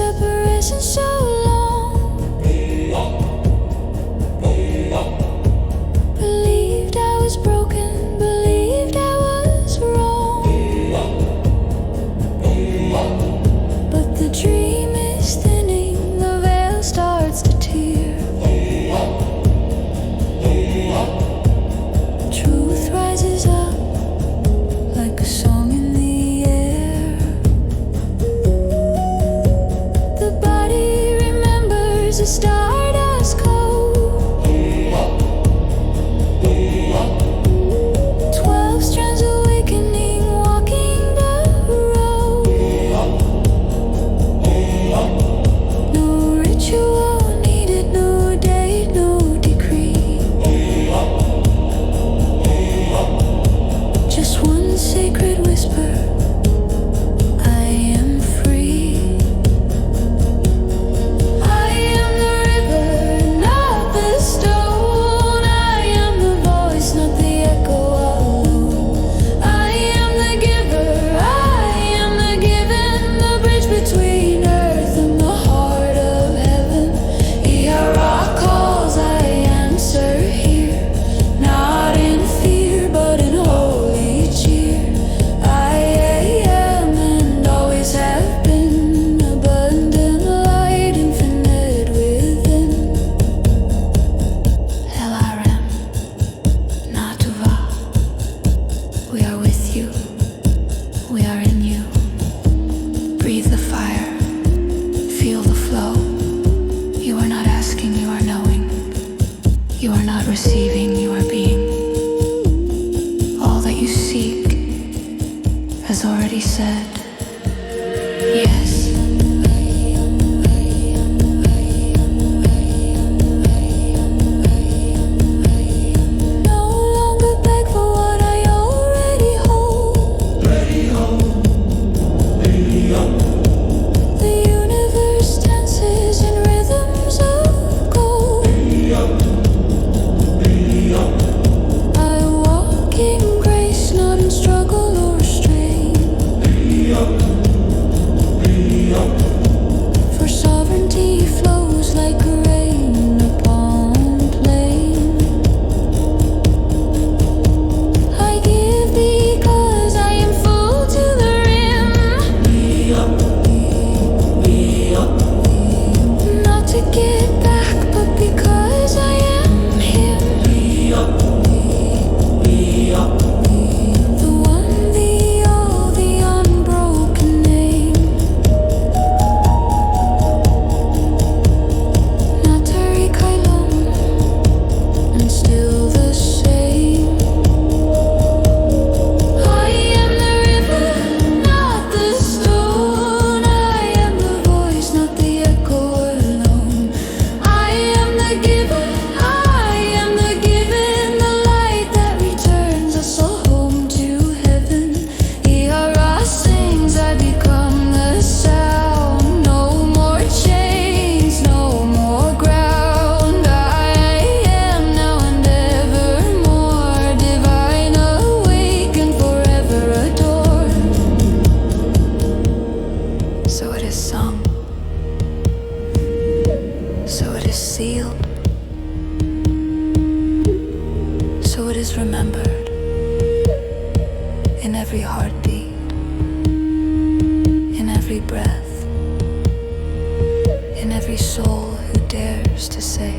separation so long. Believed I was broken, believed I was wrong. But the dream is thinning, the veil starts to tear. Truth rises up like a song in the air. The body remembers a stardust cold. 12 strands awakening, walking the road. No ritual needed, no date, no decree. Just one sacred whisper, I am free. I am the river, not the stone. I am the voice, not the echo alone. I am the giver, I am the given, the bridge between earth and the heart of heaven. E-Ha-Rah calls, I answer here, not in fear, but in holy cheer. I am and always have been, abundant light, infinite within. Heliacal, we are with you, we are in you. Breathe the fire, feel the flow. You are not asking, you are knowing. You are not receiving, you are being. All that you seek has already said yes. No longer beg for what I already hold. The universe dances in rhythms of gold. I walk in grace, not in struggle or strain. For sovereignty flows like rain upon plain. I give because I am full to the rim. Not to get back, but because I am him. The one, the all, the unbroken name. Not to recall and still the same. I am the river, not the stone. I am the voice, not the echo alone. I am the giver, I am the given, the light that returns us all home to heaven. E-Ha-Rah sings, I become the sound. No more chains, no more ground. I am now and evermore, divine, awakened, forever adored. So it is sung, so it is sealed, so it is remembered in every heartbeat, in every breath, in every soul who dares to say